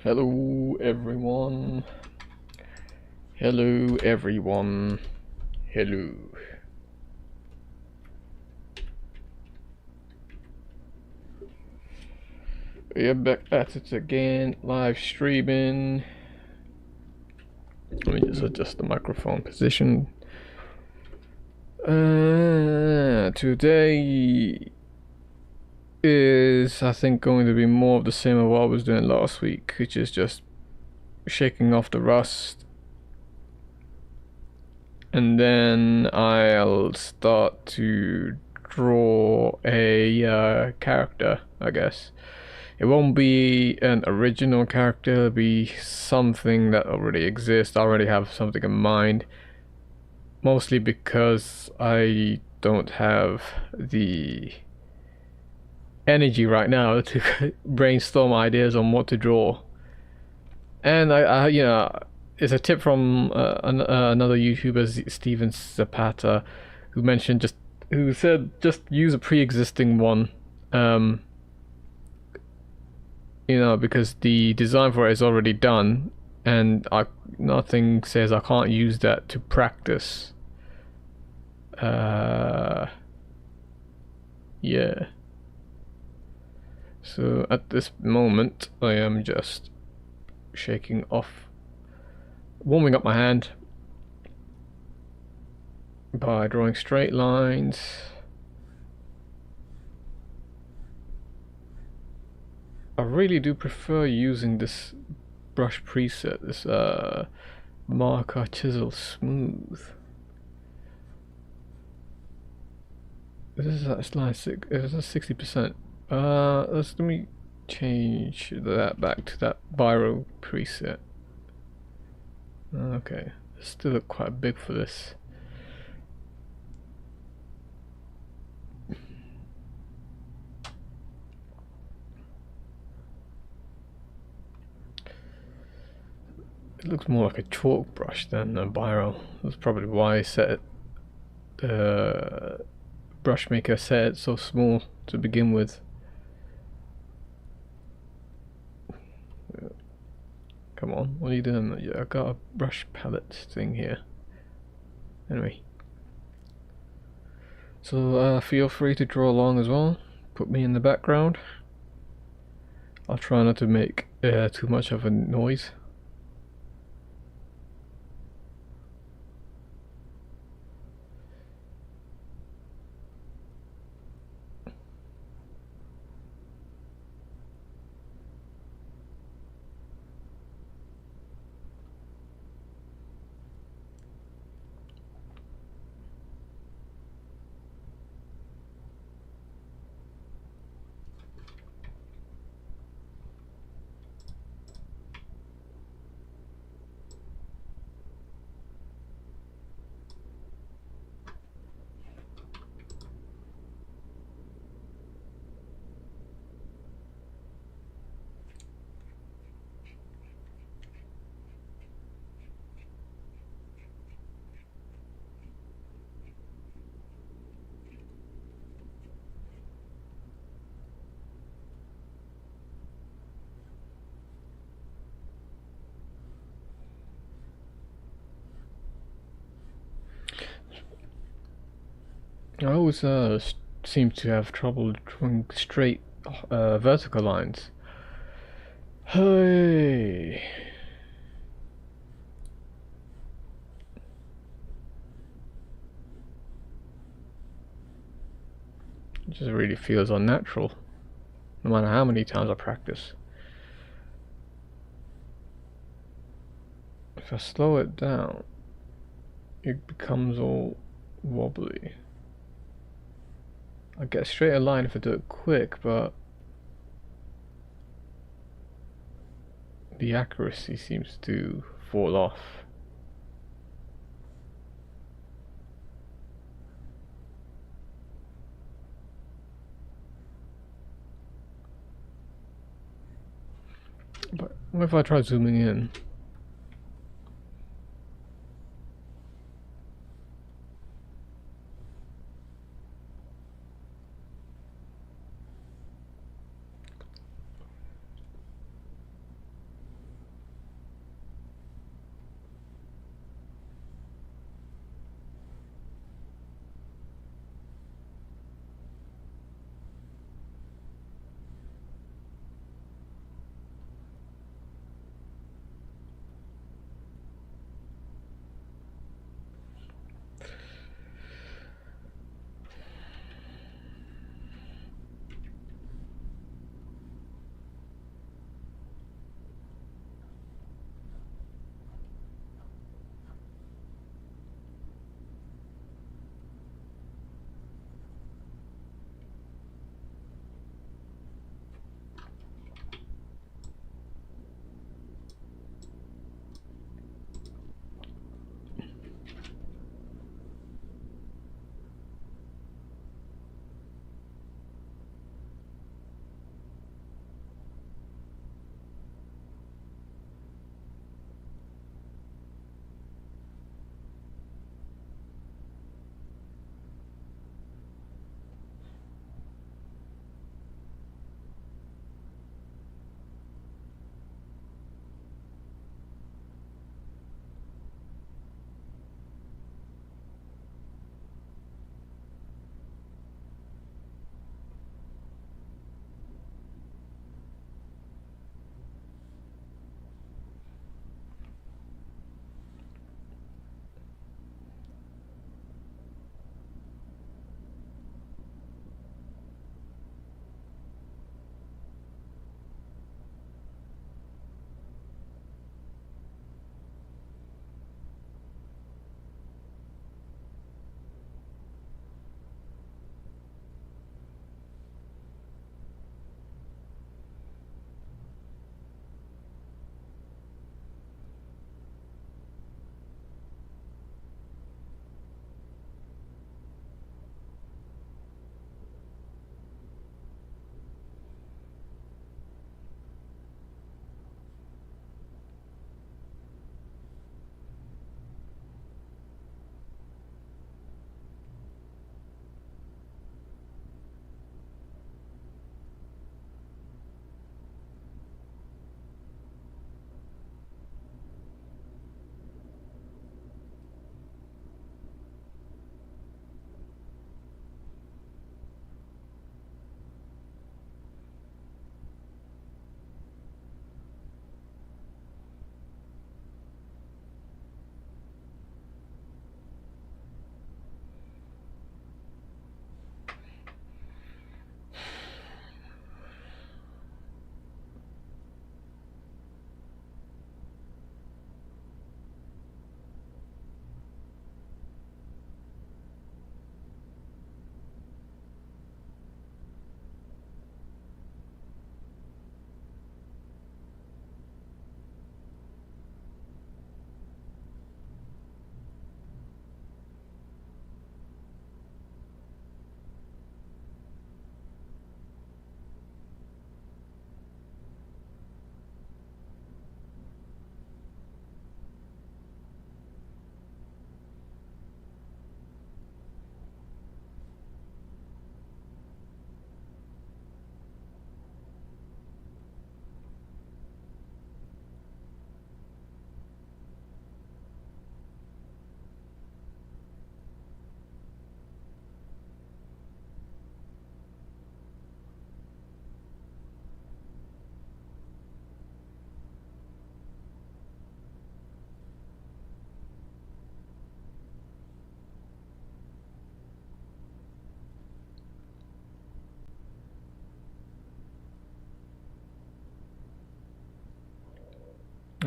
Hello everyone. Hello everyone. Hello. We're back at it again, live streaming. Let me just adjust the microphone position. Today is, I think, going to be more of the same of what I was doing last week, which is just shaking off the rust. And then I'll start to draw a character, I guess. It won't be an original character, it'll be something that already exists. I already have something in mind. Mostly because I don't have the energy right now to brainstorm ideas on what to draw. And it's a tip from another YouTuber, Steven Zapata, who said just use a pre-existing one. Because the design for it is already done, and nothing says I can't use that to practice. Yeah. So at this moment, I am just warming up my hand by drawing straight lines. I really do prefer using this brush preset, this marker chisel smooth. This is at line 6. It's at 60%. Let me change that back to that biro preset. Okay, it still look quite big for this. It looks more like a chalk brush than a biro. That's probably why I set it. Brush maker set it so small to begin with. Come on, what are you doing? I got a brush palette thing here. Anyway. So feel free to draw along as well. Put me in the background. I'll try not to make too much of a noise. I always seem to have trouble drawing straight vertical lines. Hey. It just really feels unnatural, no matter how many times I practice. If I slow it down, it becomes all wobbly. I get a straighter line if I do it quick, but the accuracy seems to fall off. But what if I try zooming in?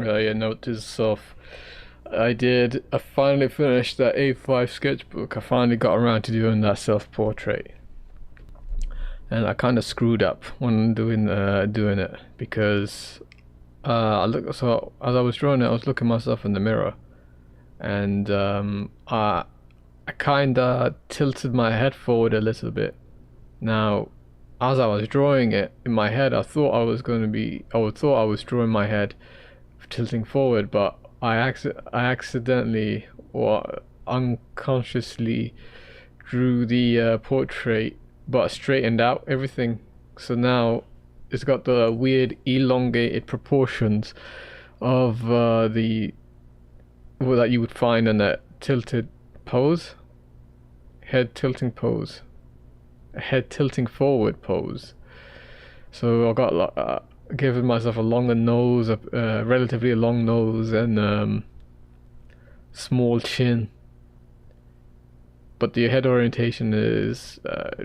Yeah, note to self. I finally finished that A5 sketchbook. I finally got around to doing that self-portrait. And I kind of screwed up when doing it because so as I was drawing it, I was looking myself in the mirror, and I kind of tilted my head forward a little bit. Now, as I was drawing it in my head, I thought I was drawing my head tilting forward, but I accidentally or unconsciously drew the portrait, but straightened out everything. So now it's got the weird elongated proportions of the that you would find in a tilted pose, head tilting pose, head tilting forward pose. So I got given myself a longer nose, a relatively long nose, and small chin. But the head orientation is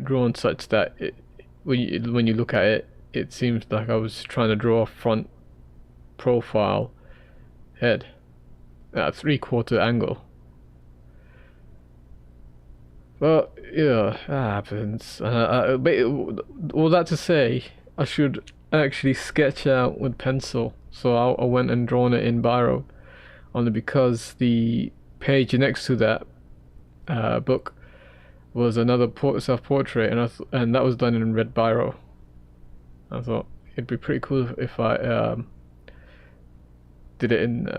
drawn such that when you look at it, it seems like I was trying to draw a front profile head at a 3/4 angle. But yeah, that happens. All that to say, I should actually sketch out with pencil. So I went and drawn it in biro, only because the page next to that book was another self-portrait, and that was done in red biro. I thought it'd be pretty cool if I did it in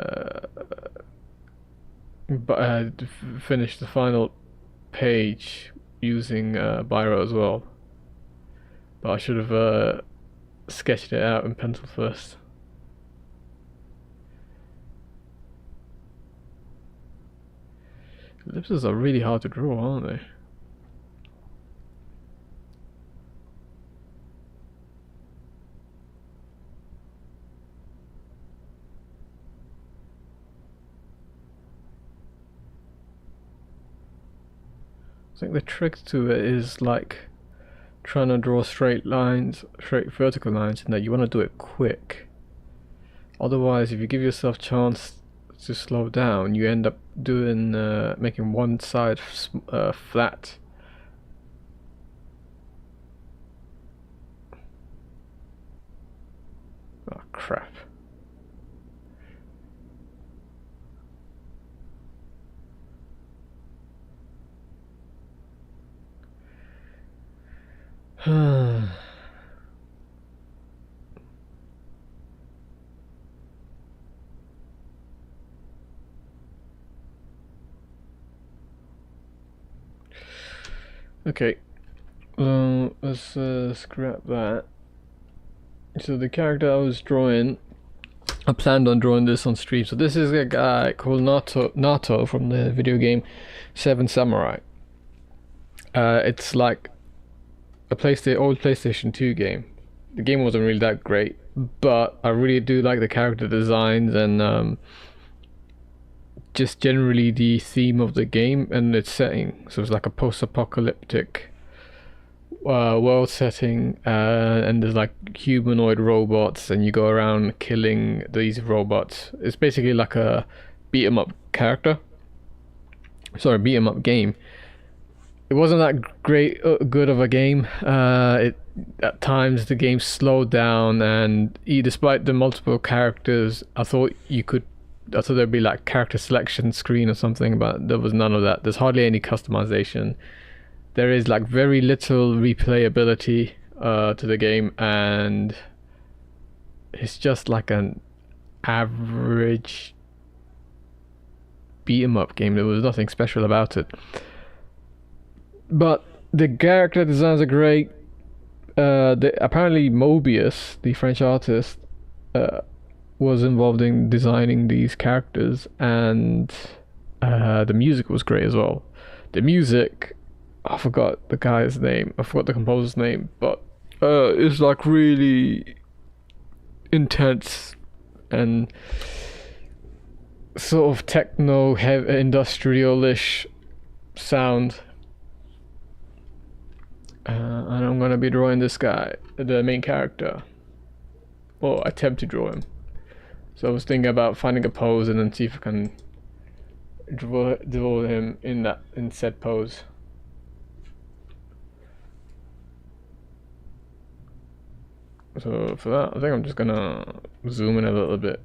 finish the final page using biro as well. But I should have sketched it out in pencil first. Ellipses are really hard to draw, aren't they? I think the trick to it is like trying to draw straight lines, straight vertical lines, and that you want to do it quick. Otherwise, if you give yourself a chance to slow down, you end up doing making one side flat. Oh crap. Okay, let's scrap that. So the character I was drawing, I planned on drawing this on stream. So this is a guy called Natoe from the video game Seven Samurai. It's like a old PlayStation 2 game. The game wasn't really that great, but I really do like the character designs and just generally the theme of the game and its setting. So it's like a post-apocalyptic world setting, and there's like humanoid robots, and you go around killing these robots. It's basically like a beat 'em up game. It wasn't that good of a game. At times the game slowed down, and despite the multiple characters, I thought there'd be like character selection screen or something, but there was none of that. There's hardly any customization. There is like very little replayability to the game, and it's just like an average beat 'em up game. There was nothing special about it. But the character designs are great. Apparently Mobius, the French artist, was involved in designing these characters, and the music was great as well. The music, I forgot the guy's name, I forgot the composer's name, but it's like really intense and sort of techno, industrial-ish sound. And I'm gonna be drawing this guy, the main character, or attempt to draw him. So I was thinking about finding a pose and then see if I can draw him in said pose. So for that, I think I'm just gonna zoom in a little bit.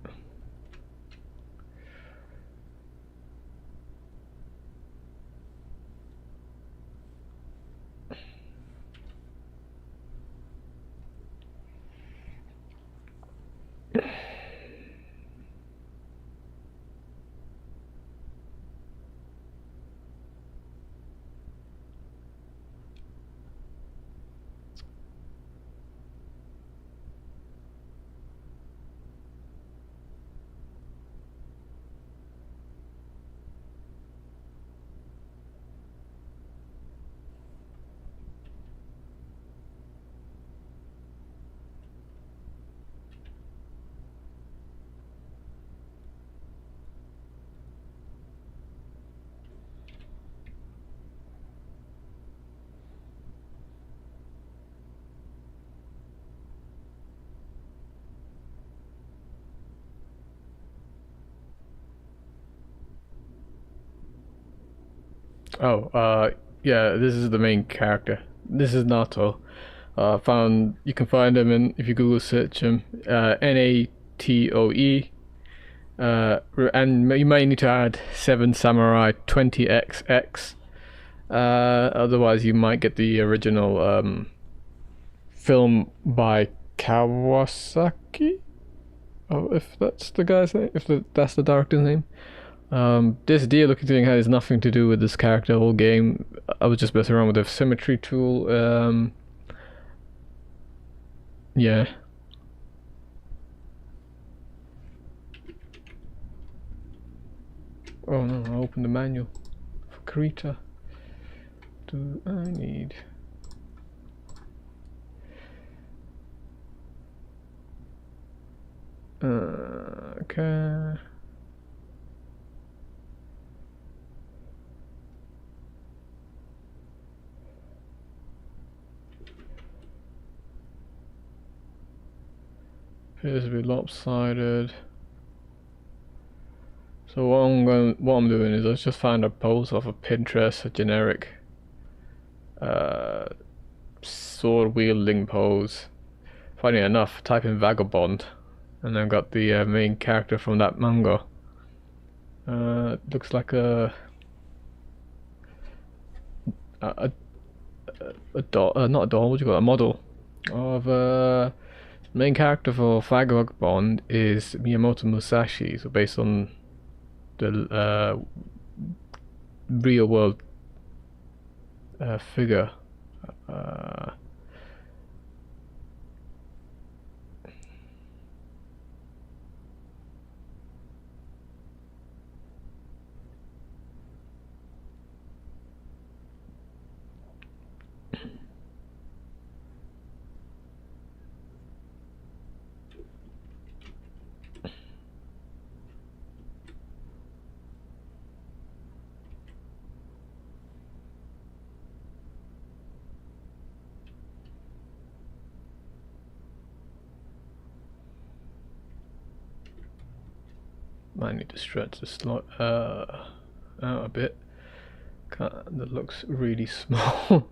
Oh, yeah, this is the main character. This is Natoe. You can find him if you Google search him, Natoe. And you might need to add 7 Samurai 20XX. Otherwise, you might get the original film by Kawasaki. Oh, if that's the guy's name, that's the director's name. This deer looking thing has nothing to do with this character whole game. I was just messing around with the symmetry tool. Yeah. Oh no, I opened the manual for Krita. Do I need... okay. Appears to be lopsided. So what I'm doing is I just found a post off of Pinterest, a generic sword wielding pose. Funny enough, type in vagabond, and then got the main character from that manga. Looks like a doll, not a doll. What do you call it? A model of main character for Vagabond is Miyamoto Musashi. So based on the real world figure. Might need to stretch the slot out a bit. That looks really small.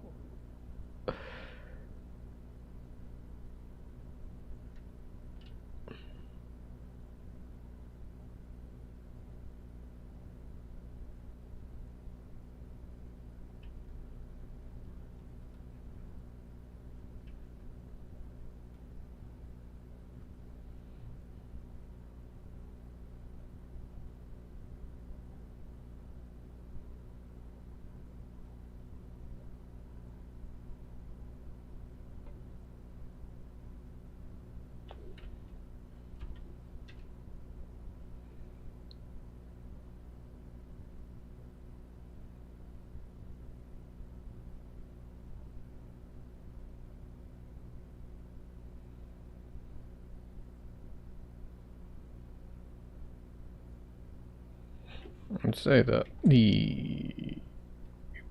I'd say that the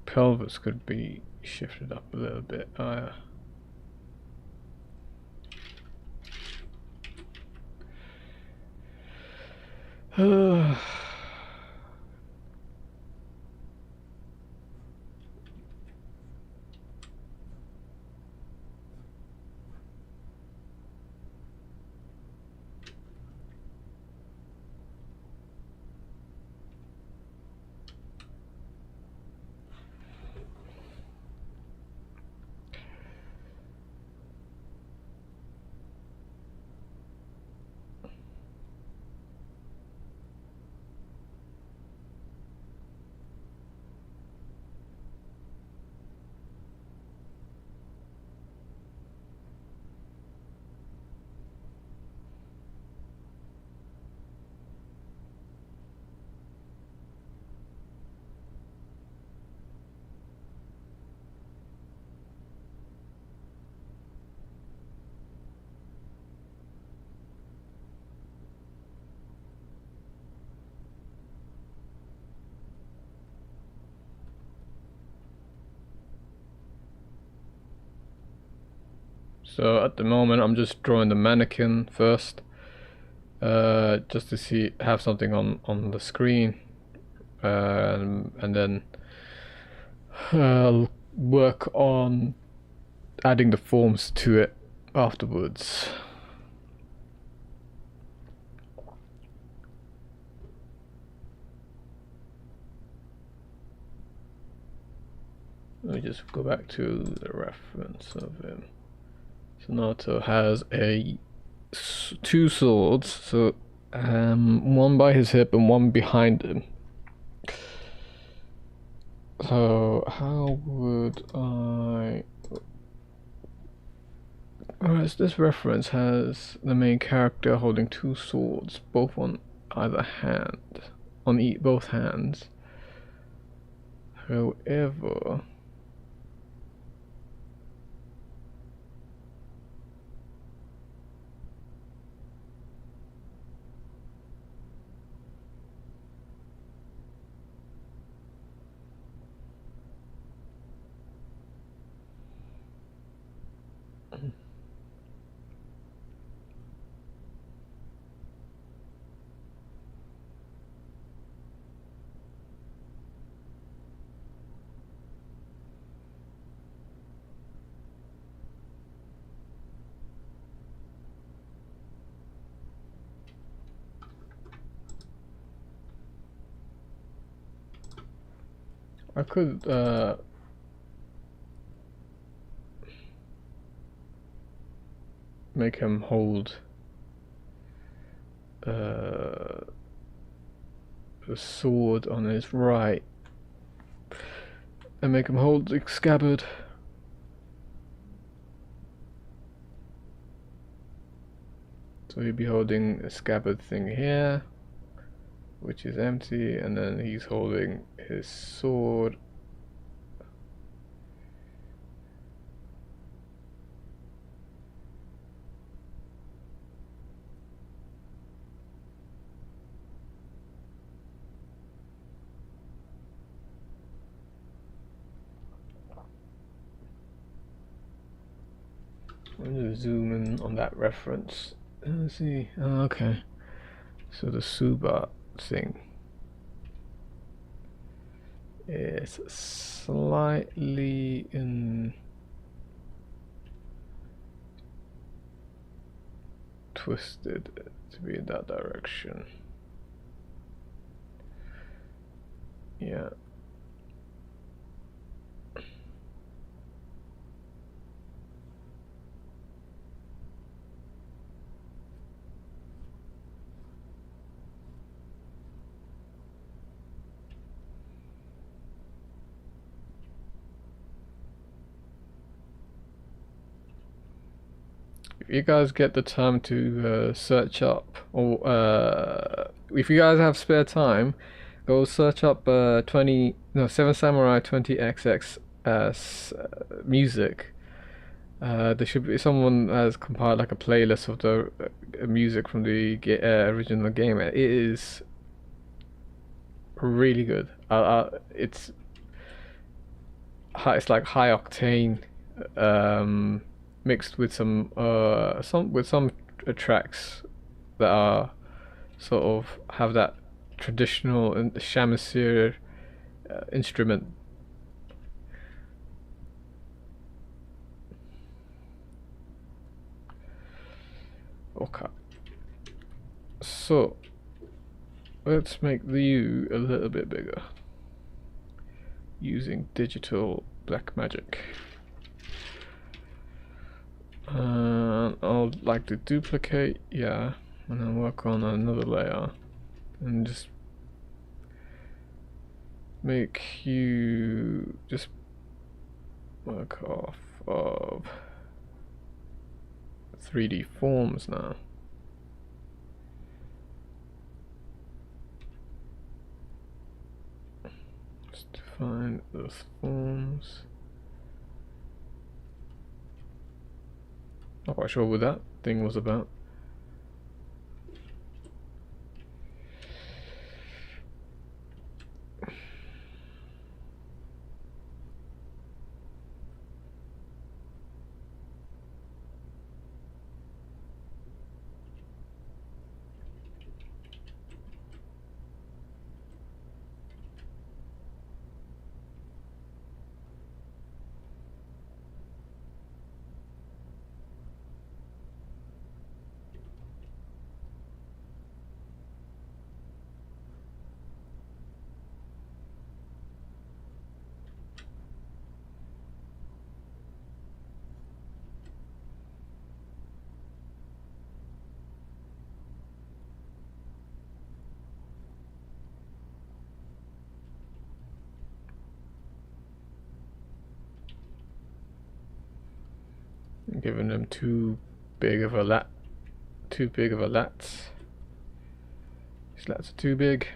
pelvis could be shifted up a little bit higher. So at the moment I'm just drawing the mannequin first, just to have something on the screen, and then I'll work on adding the forms to it afterwards. Let me just go back to the reference of him. So Natoe has two swords, so one by his hip and one behind him. So how would I... Whereas this reference has the main character holding two swords, both on either hand, on both hands. However, I could make him hold the sword on his right and make him hold the scabbard. So he'd be holding a scabbard thing here, which is empty, and then he's holding his sword. I'm gonna zoom in on that reference. Let's see. Oh, okay. So the Suba thing is slightly twisted to be in that direction. Yeah. If you guys get the time to search up, or if you guys have spare time, go search up 7 Samurai 20XX music. There should be someone has compiled like a playlist of the music from the original game. It is really good. It's like high octane, mixed with some tracks that are sort of have that traditional shamanic instrument. Okay, so let's make the U a little bit bigger using digital black magic. I'll like to duplicate, yeah, and then work on another layer and just make you just work off of 3D forms now. Just define those forms. Not quite sure what that thing was about. Giving them too big of a lats. These lats are too big.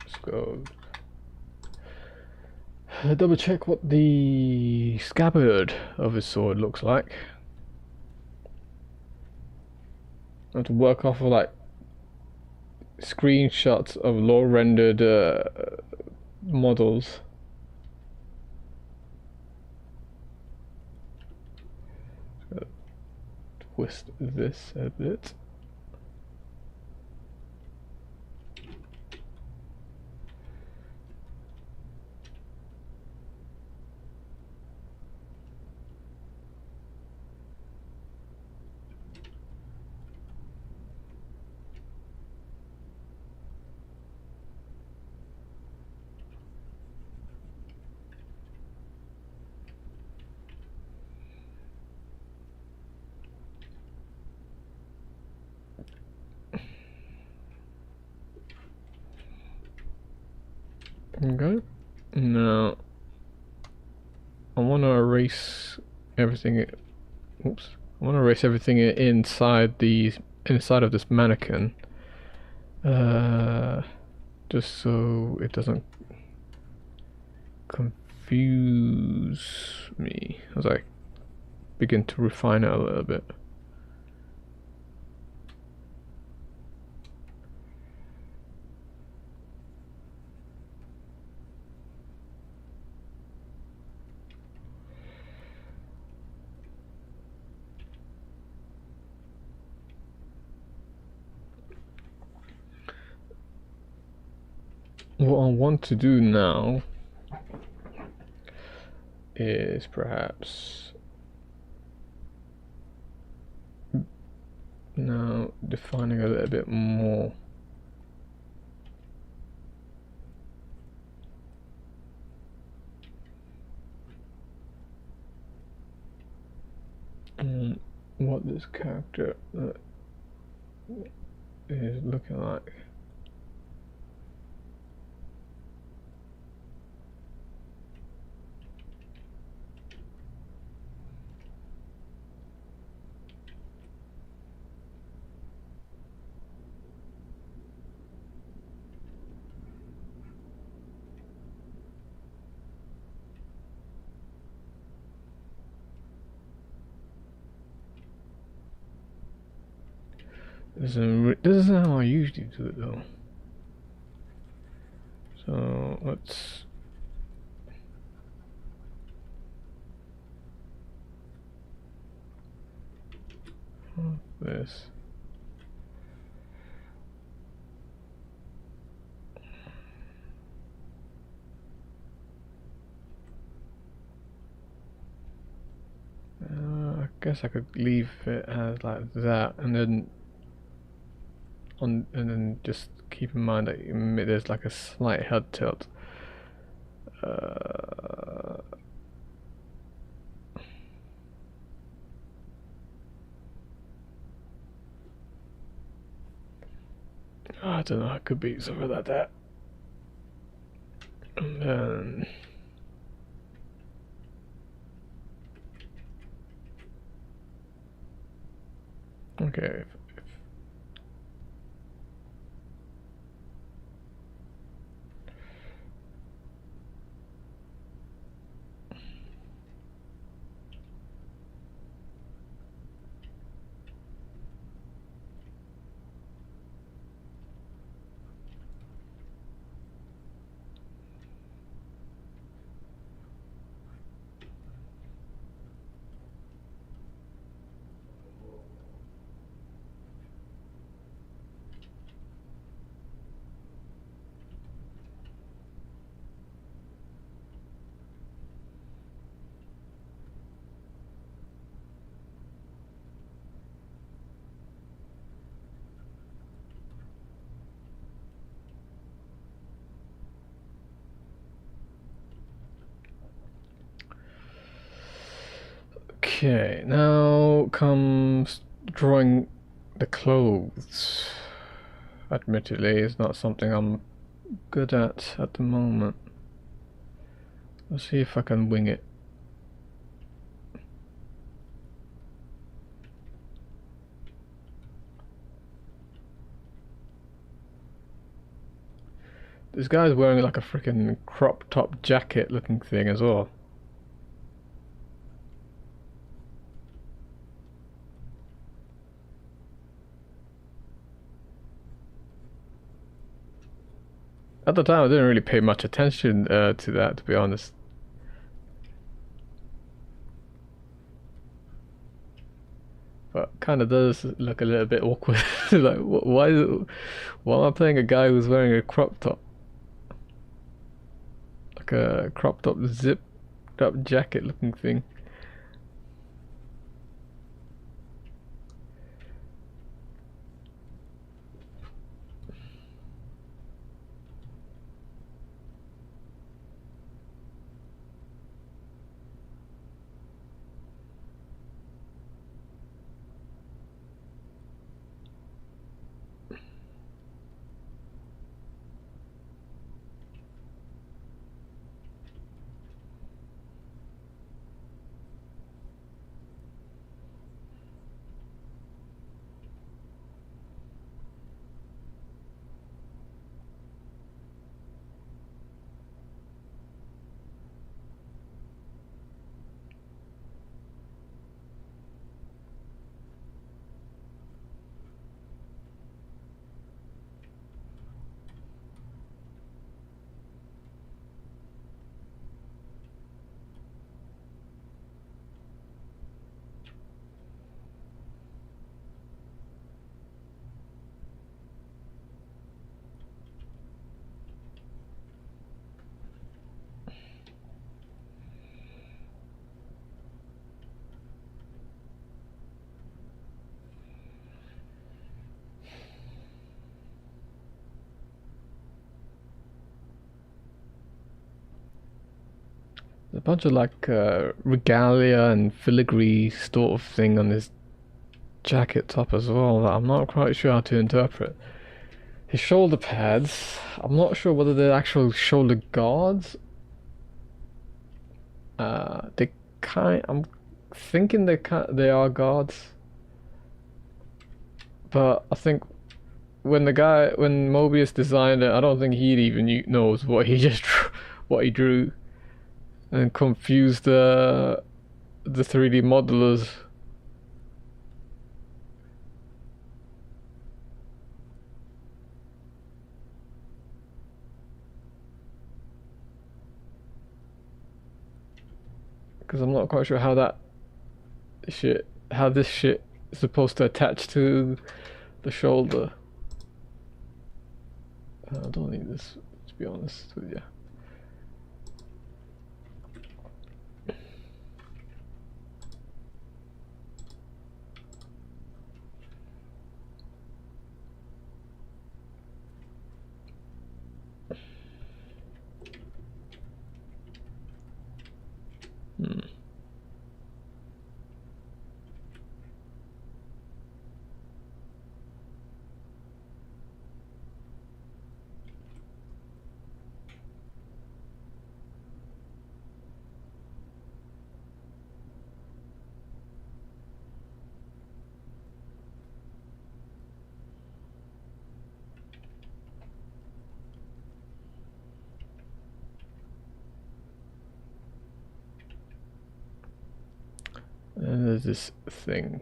Let's go double check what the scabbard of his sword looks like. I have to work off of like screenshots of low rendered models. Twist this a bit. Okay. Now I want to erase everything. Oops. I want to erase everything inside of this mannequin. Just so it doesn't confuse me as I begin to refine it a little bit. What I want to do now is perhaps now defining a little bit more. What this character is looking like. This isn't how I usually do it though. So let's this. I guess I could leave it as like that, and then just keep in mind that there's like a slight head tilt. I don't know. It could be something like that, and then. Okay. Okay, now comes drawing the clothes. Admittedly, it's not something I'm good at the moment. Let's see if I can wing it. This guy's wearing like a freaking crop top jacket looking thing as well. At the time, I didn't really pay much attention to that, to be honest. But kind of does look a little bit awkward. Like, why am I playing a guy who's wearing a crop top? Like a crop top zipped up jacket looking thing. a bunch of like regalia and filigree sort of thing on his jacket top as well that I'm not quite sure how to interpret. His shoulder pads, I'm not sure whether they're actual shoulder guards. I'm thinking they are guards, but I think when Mobius designed it, I don't think he even knows what he just what he drew, and confused the 3D modelers. Because I'm not quite sure how this shit is supposed to attach to the shoulder. I don't need this, to be honest with you. And there's this thing.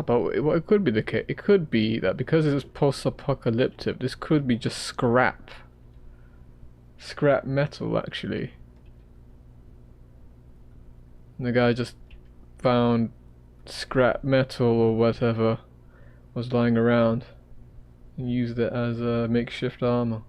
But what it could be the case, it could be that because it's post-apocalyptic, this could be just scrap metal actually. And the guy just found scrap metal or whatever was lying around and used it as a makeshift armor.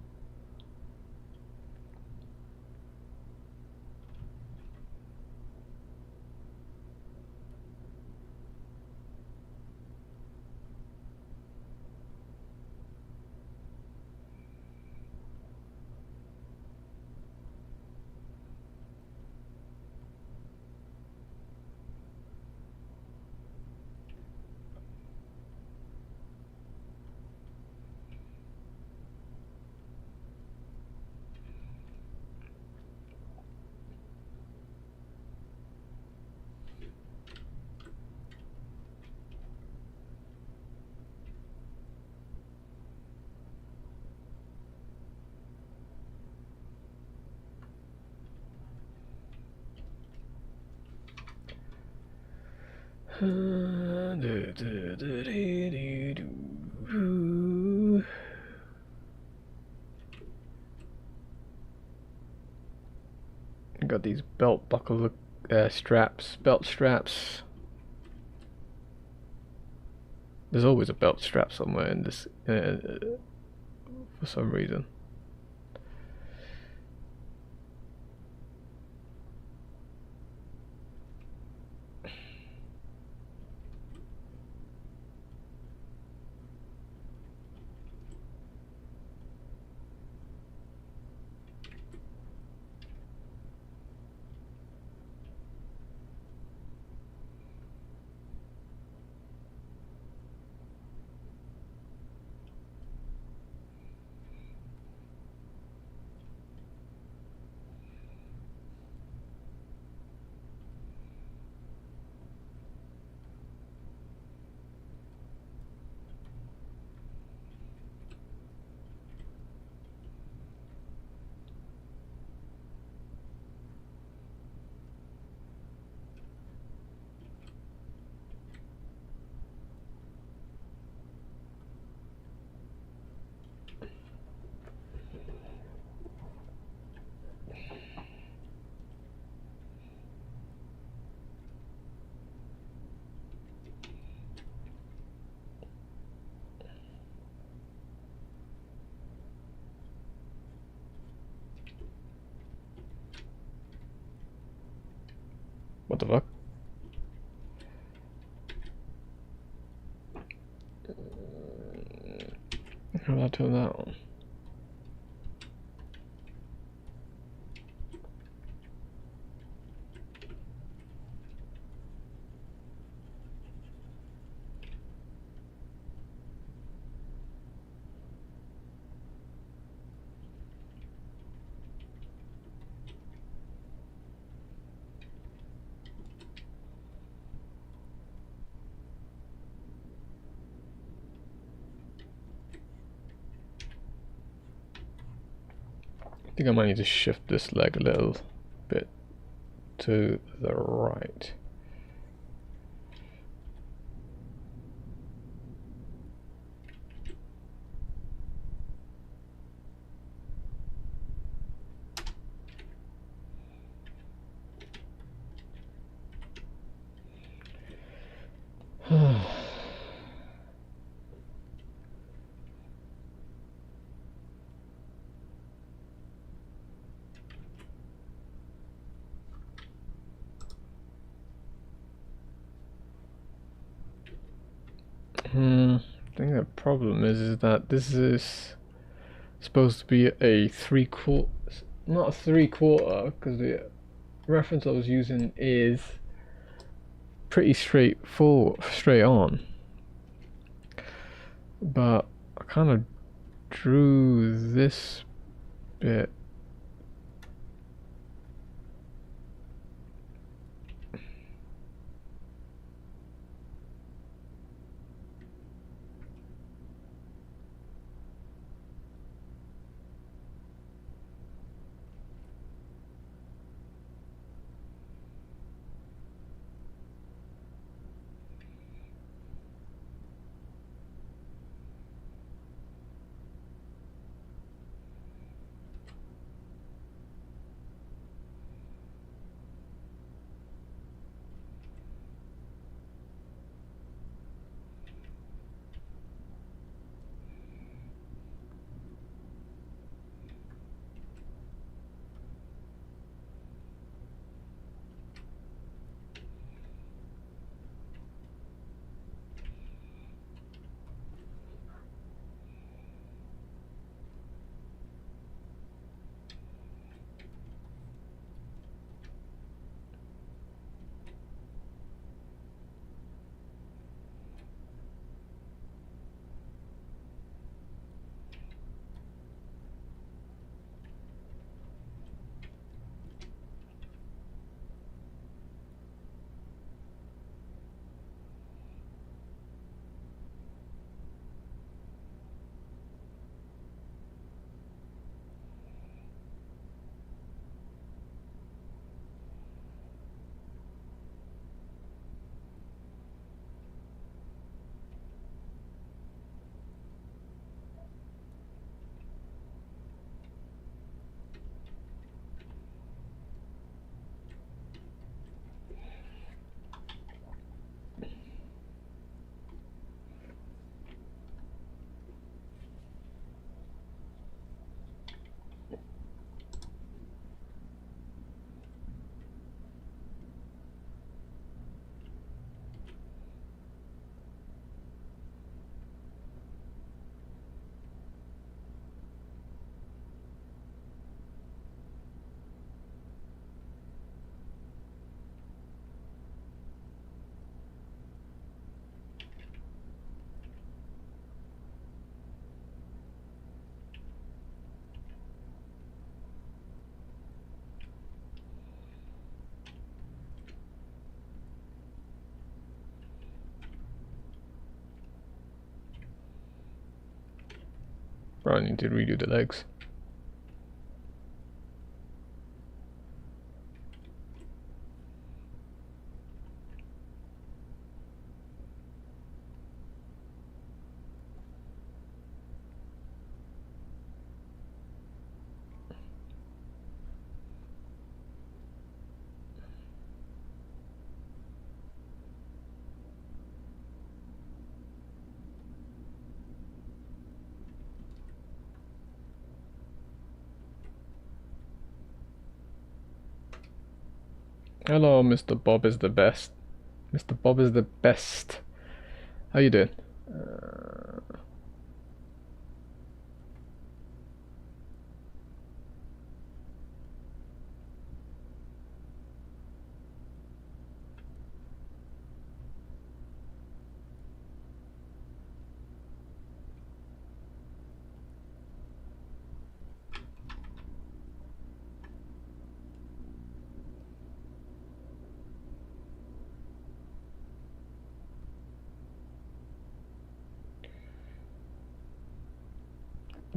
Got these belt straps. There's always a belt strap somewhere in this, for some reason. What the fuck? How do I turn that on? I think I might need to shift this leg a little bit to the right. I think the problem is that this is supposed to be a 3/4, not a 3/4, because the reference I was using is pretty straight on. But I kind of drew this bit. Right, I need to redo the legs. Hello, Mr. Bob is the best. Mr. Bob is the best. How you doing?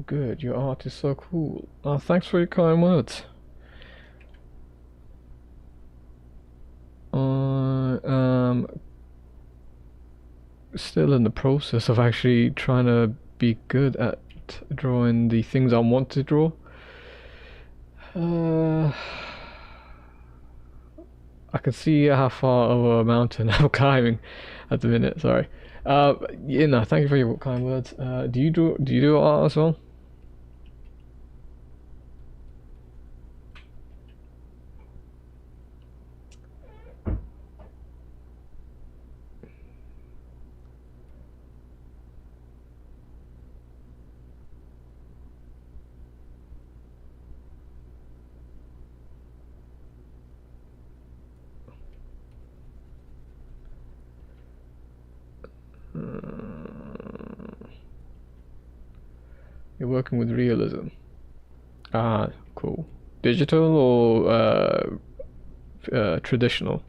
Good, your art is so cool. Oh, thanks for your kind words. I am still in the process of actually trying to be good at drawing the things I want to draw. I can see how far over a mountain I'm climbing at the minute. Sorry. Yeah, no, thank you for your kind words. Do you do art as well? You're working with realism. Ah, cool. Digital or traditional?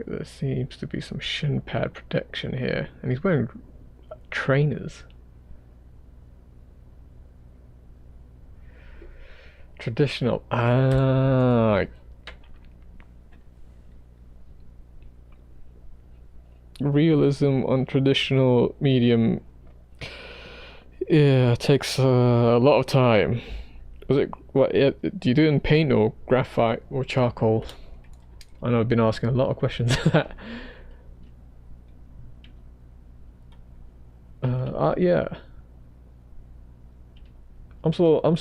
There seems to be some shin pad protection here, and he's wearing trainers. Traditional. Ah, realism on traditional medium. Yeah, it takes a lot of time. Was it what? Yeah, do you do it in paint or graphite or charcoal? I know I've been asking a lot of questions. Yeah. I'm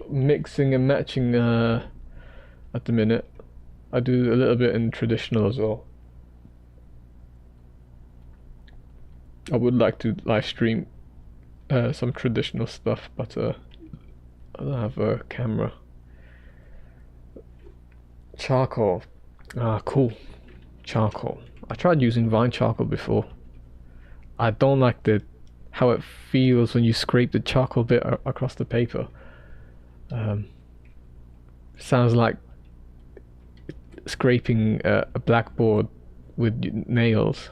mixing and matching at the minute. I do a little bit in traditional as well. I would like to live stream some traditional stuff, but I don't have a camera. Charcoal. Ah, cool. Charcoal. I tried using Vine charcoal before. I don't like the how it feels when you scrape the charcoal bit across the paper. Um, Sounds like scraping a blackboard with nails.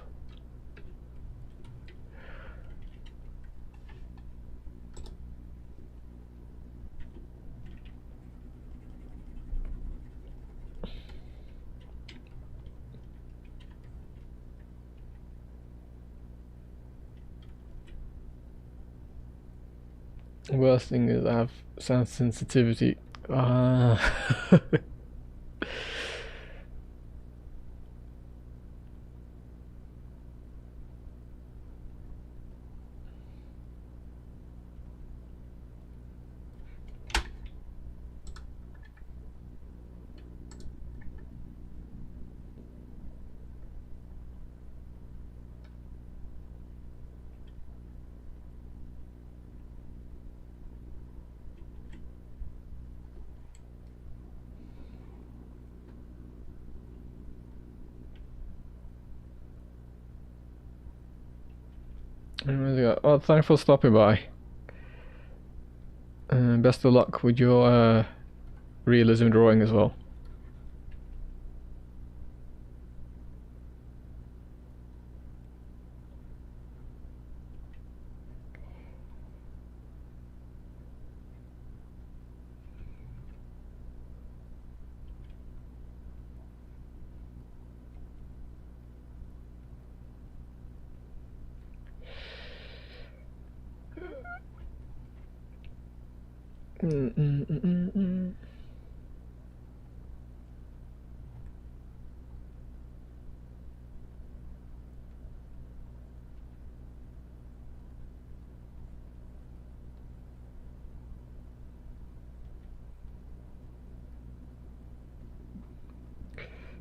Worst thing is I have sound sensitivity. Ah. Oh, thanks for stopping by. Best of luck with your realism drawing as well.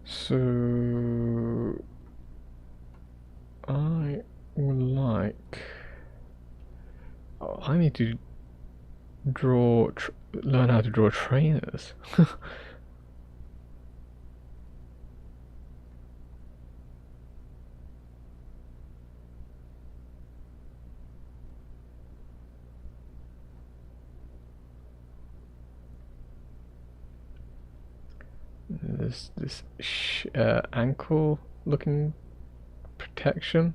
So I would like. Oh, I need to learn how to draw trainers. There's this ankle looking protection.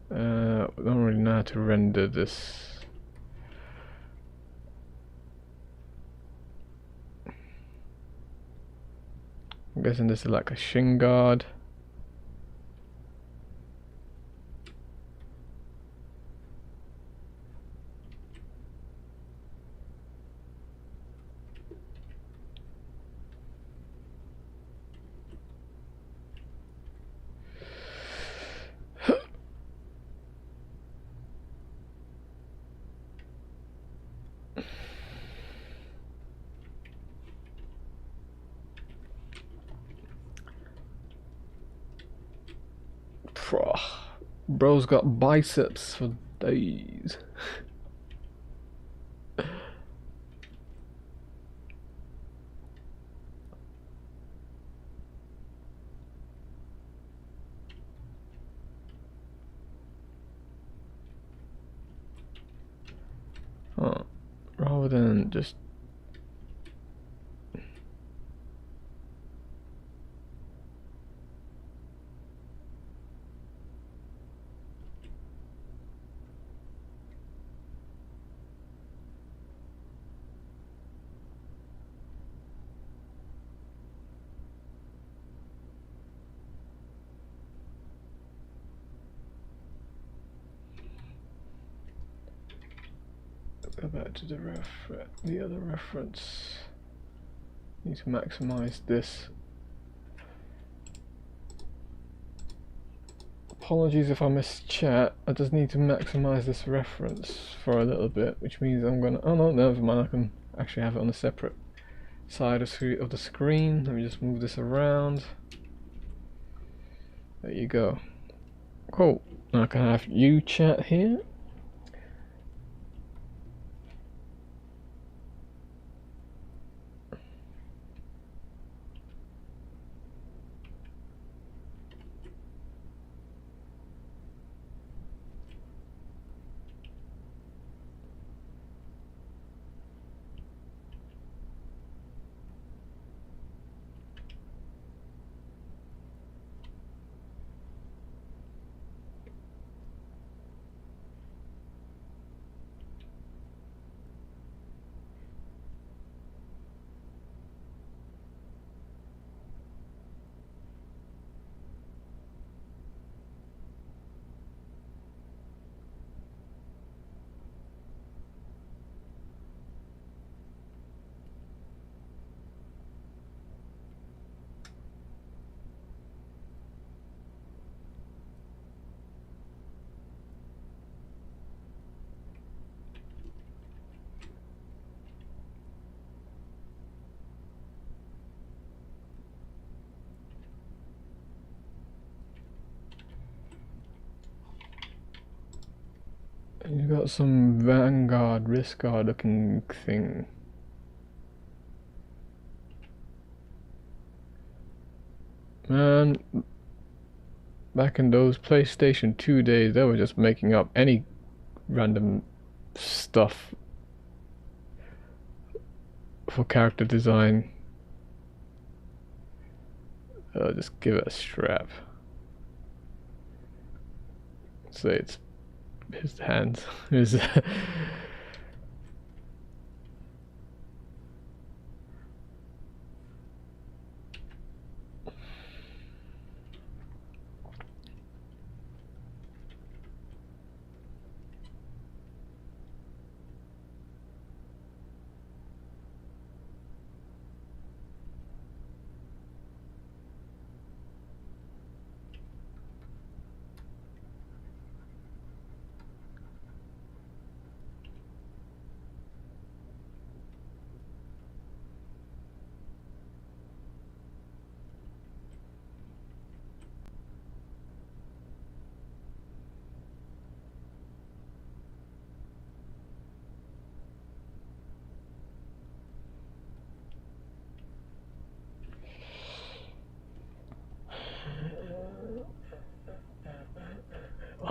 I don't really know how to render this. I'm guessing this is like a shin guard. Bro's got biceps for days. Huh. Rather than just go back to the other reference. Need to maximize this. Apologies if I missed chat. I just need to maximize this reference for a little bit, which means I'm gonna. Oh no, never mind. I can actually have it on a separate side of the screen. Let me just move this around. There you go. Cool. Now I can have you chat here. You've got some Vanguard, Risk Guard looking thing. Man, back in those PlayStation 2 days, they were just making up any random stuff for character design. Just give it a strap. Say it's his hands. His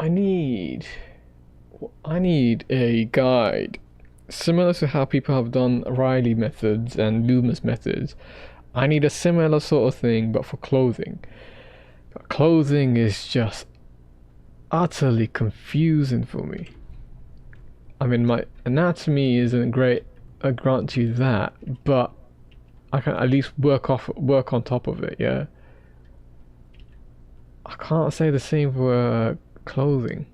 I need a guide similar to how people have done Riley methods and Loomis methods. I need a similar sort of thing, but for clothing. Clothing is just utterly confusing for me. I mean, my anatomy isn't great, I grant you that, but I can at least work on top of it, yeah? I can't say the same for clothing.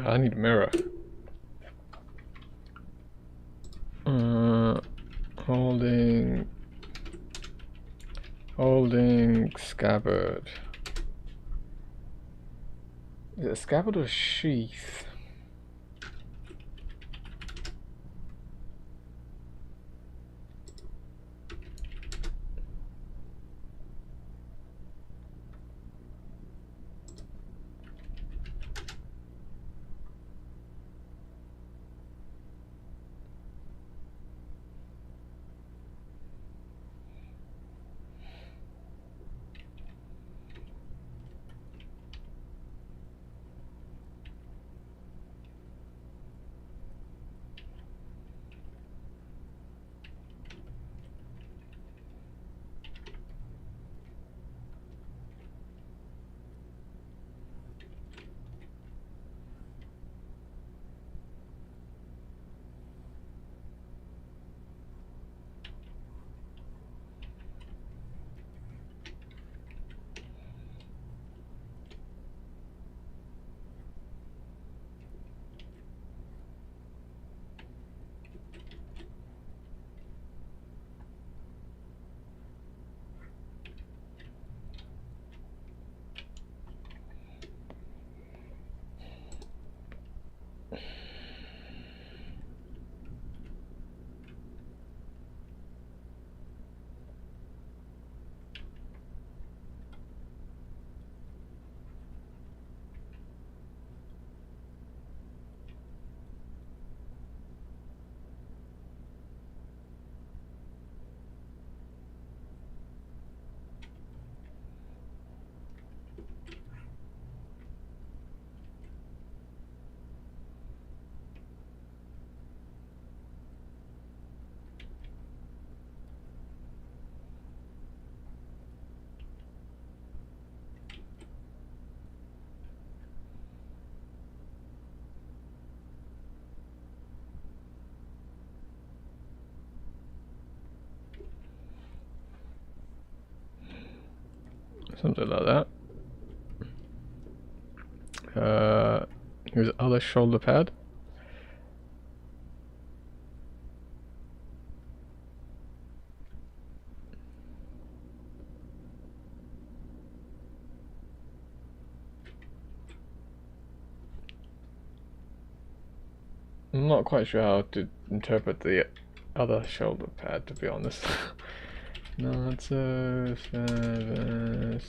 I need a mirror. Holding scabbard. Is it a scabbard or sheath? Something like that. His other shoulder pad. I'm not quite sure how to interpret the other shoulder pad, to be honest. Natoe 7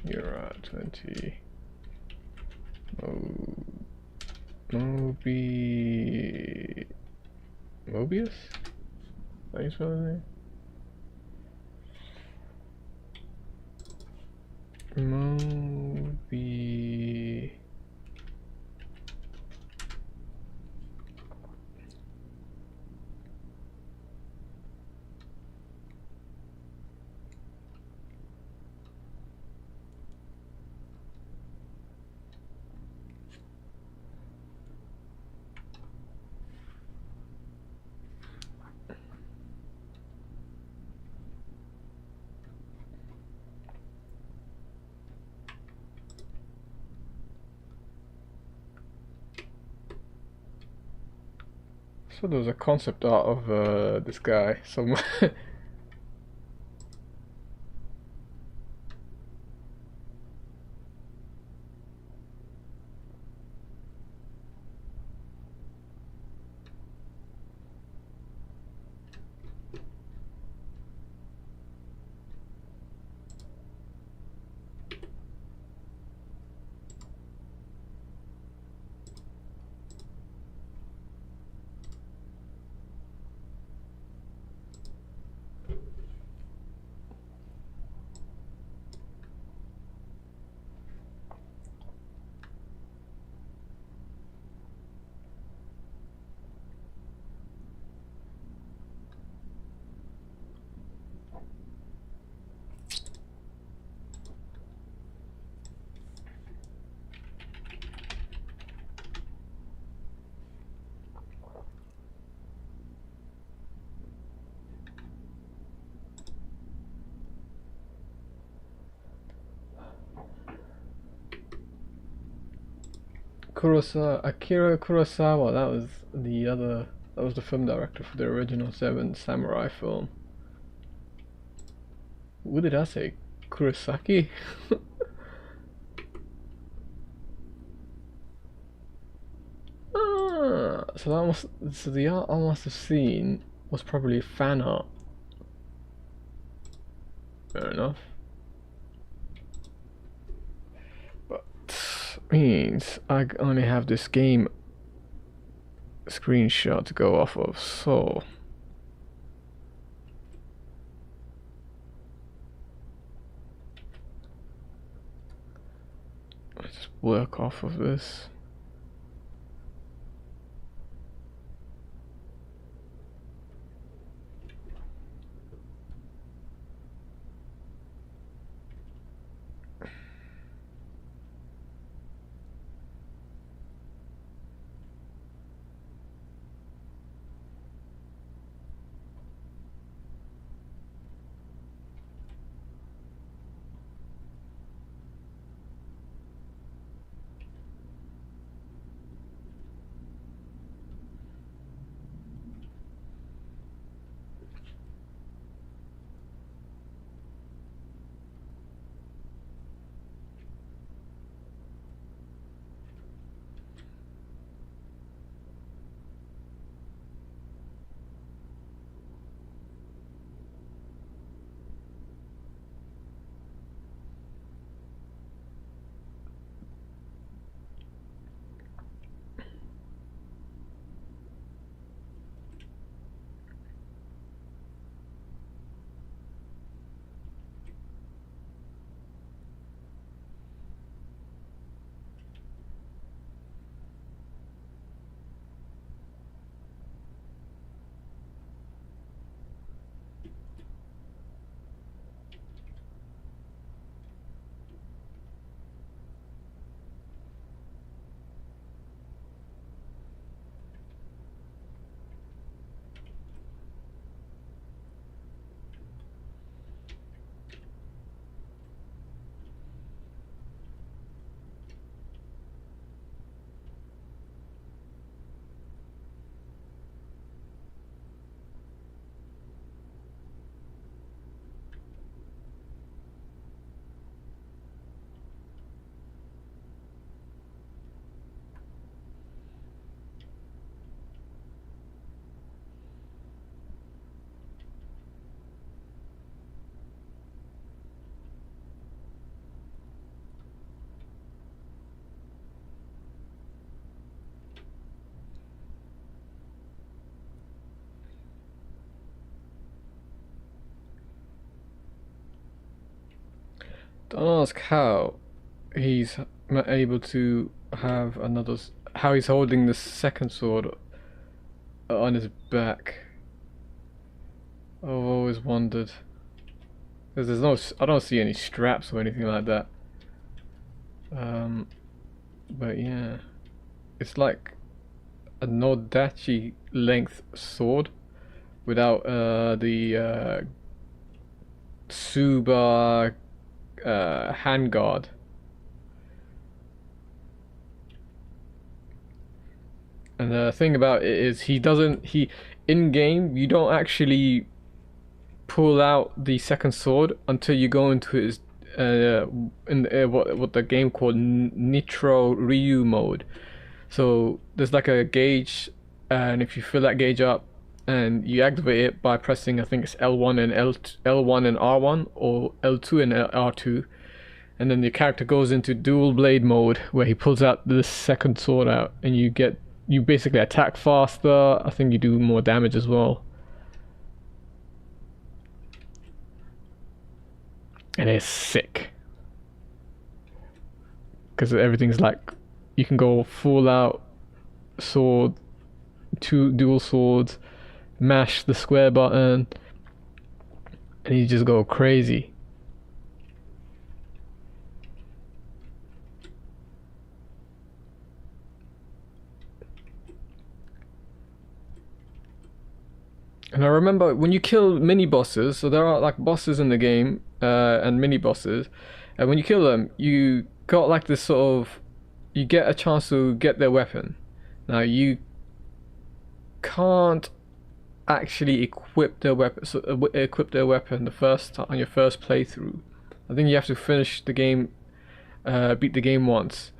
Samura 20 Mobius? How you spell his name? Mobi. So there was a concept art of this guy somewhere. Akira Kurosawa, that was the film director for the original Seven Samurai film. What did I say? Kurosaki? So the art I must have seen was probably fan art. Fair enough. But means I only have this game screenshot to go off of, so let's work off of this. Don't ask how he's able to have another. How he's holding the second sword on his back. I've always wondered. Because there's no. I don't see any straps or anything like that. But yeah, it's like a Nodachi length sword without the Tsuba handguard. And the thing about it is he in game you don't actually pull out the second sword until you go into his what the game called Nitro Ryu mode. So there's like a gauge, and if you fill that gauge up and you activate it by pressing, I think it's L1 and L1 and R1 or L2 and R2, and then the character goes into dual blade mode where he pulls out the second sword out, and you basically attack faster. I think you do more damage as well. And it's sick. Because everything's like, you can go full out sword, two dual swords, mash the square button, and you just go crazy. And I remember when you kill mini bosses, so there are like bosses in the game and mini bosses, and when you kill them, you got like this sort of, you get a chance to get their weapon. Now you can't actually equip their weapon, the first time on your first playthrough. I think you have to finish the game, beat the game once,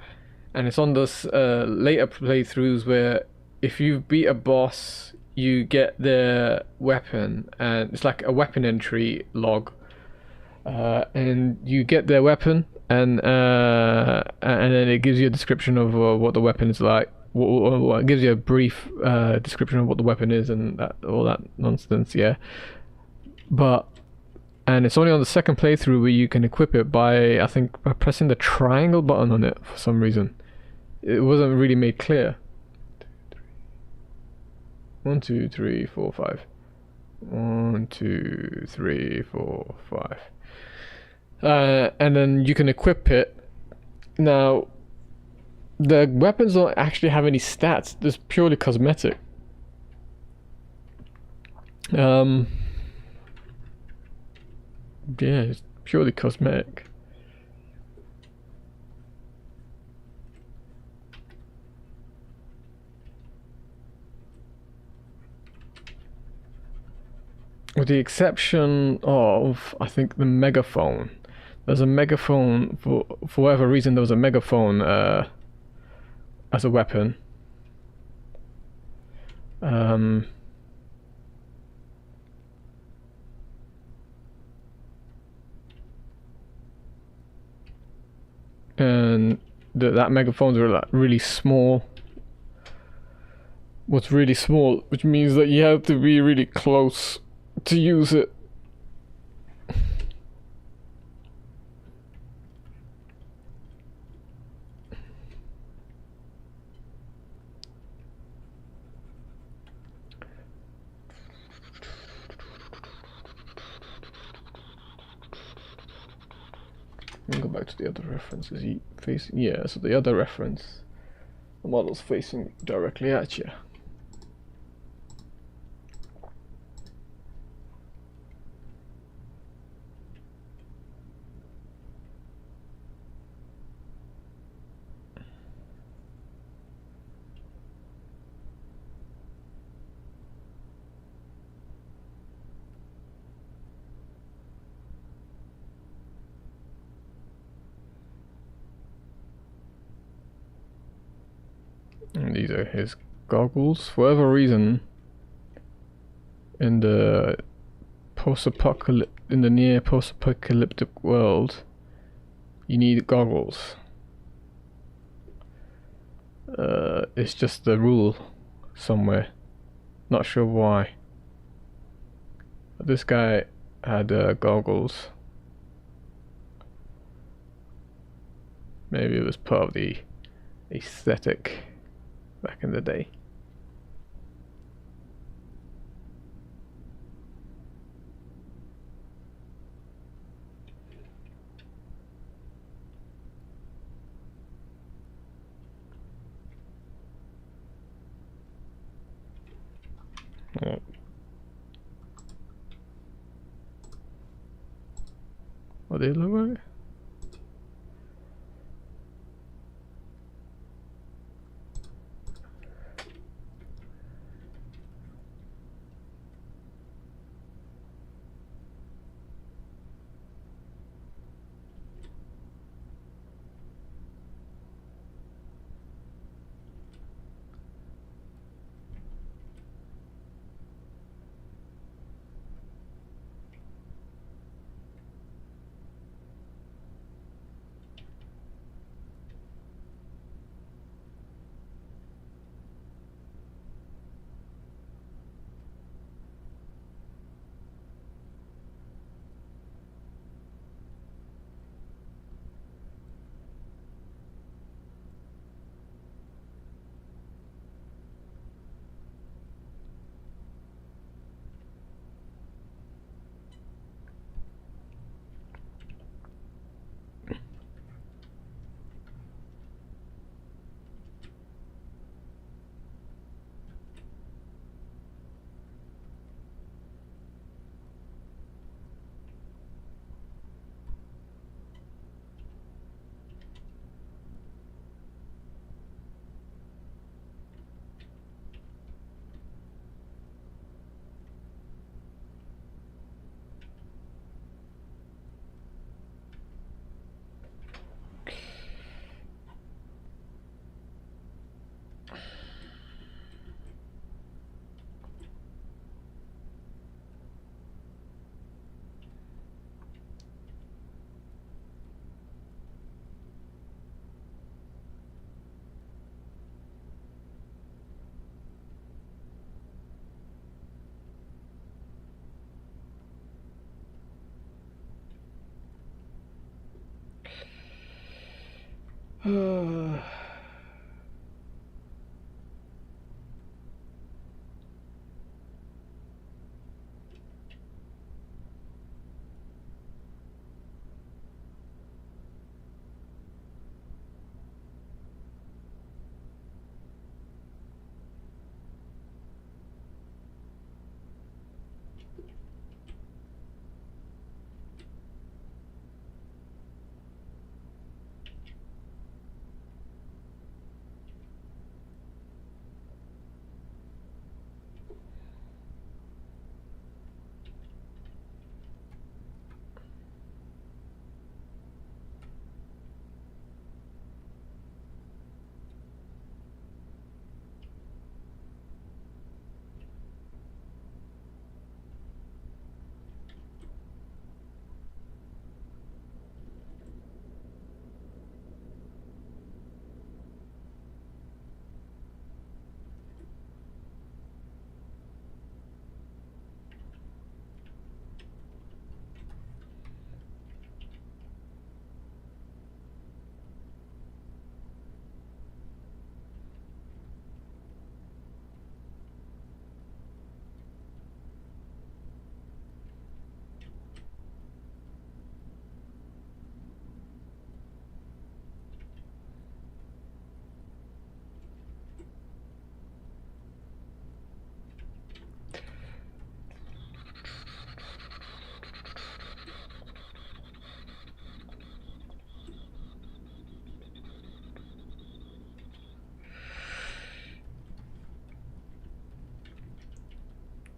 and it's on those later playthroughs where if you beat a boss, you get their weapon, and it's like a weapon entry log, and you get their weapon, and then it gives you a description of what the weapon is like. It gives you a brief description of what the weapon is and all that nonsense, yeah. And it's only on the second playthrough where you can equip it by, I think, by pressing the triangle button on it for some reason. It wasn't really made clear. 1, 2, 3, 4, 5. 1, 2, 3, 4, 5. And then you can equip it. Now, the weapons don't actually have any stats. It's purely cosmetic. Yeah, it's purely cosmetic. With the exception of, I think, the megaphone. There's a megaphone, for whatever reason there was a megaphone as a weapon. And that megaphones are like really small. What's really small, which means that you have to be really close to use it. Let me go back to the other references. Yeah, so the other reference, the model's facing directly at you. And these are his goggles. For whatever reason, in the near post-apocalyptic world, you need goggles. It's just the rule somewhere. Not sure why. But this guy had goggles. Maybe it was part of the aesthetic back in the day. Oh. What do they look like?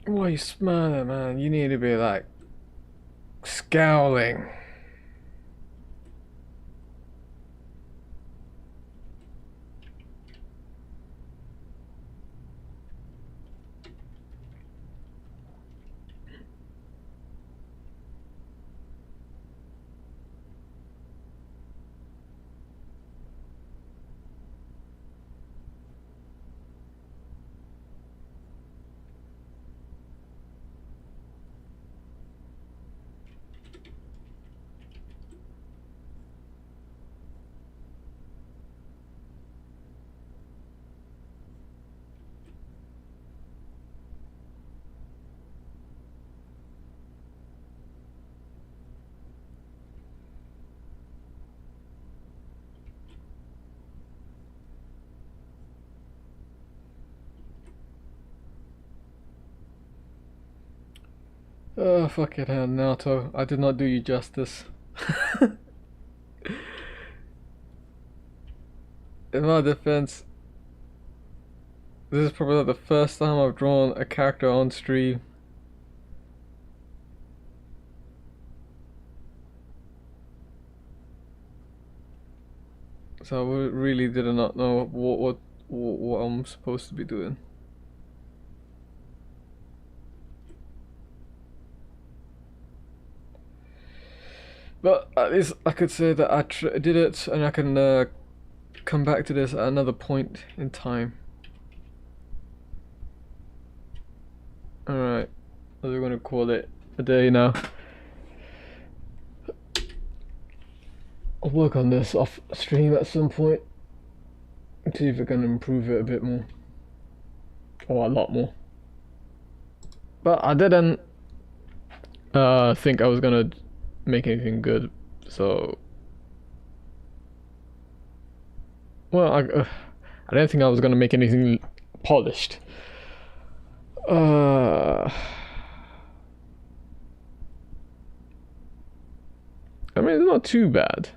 Why are you smiling, man? You need to be like scowling. Oh, fuck it, Nato. I did not do you justice. In my defense, this is probably not the first time I've drawn a character on stream. So I really did not know what I'm supposed to be doing. But at least I could say that I did it, and I can come back to this at another point in time. Alright, we're gonna call it a day now. I'll work on this off stream at some point. See if I can improve it a bit more. Or a lot more. But I didn't think I was gonna make anything good, so... Well, I didn't think I was gonna make anything polished. I mean, it's not too bad.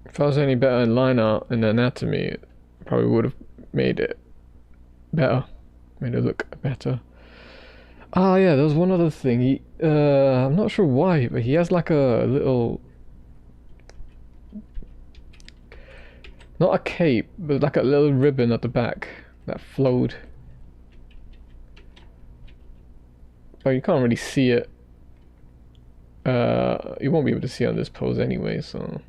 If I was any better in line art and anatomy, I probably would have made it better. Made it look better. Ah, yeah, there was one other thing. He, I'm not sure why, but he has like a little... Not a cape, but like a little ribbon at the back that flowed. But you can't really see it. You won't be able to see it on this pose anyway, so...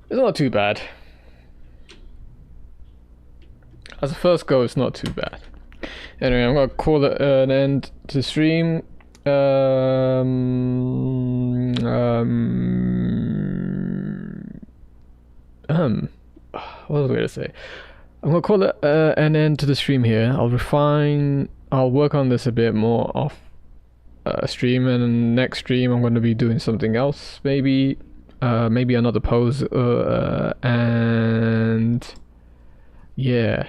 It's not too bad. As a first go, it's not too bad. Anyway, I'm gonna call it an end to stream. What was I gonna say? I'm gonna call it an end to the stream here. I'll work on this a bit more off stream, and next stream I'm gonna be doing something else, maybe another pose, and yeah,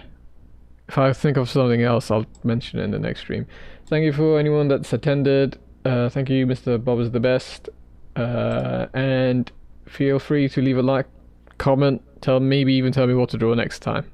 if I think of something else, I'll mention it in the next stream. Thank you for anyone that's attended. Thank you, Mr. Bob is the best, and feel free to leave a like, comment, maybe even tell me what to draw next time.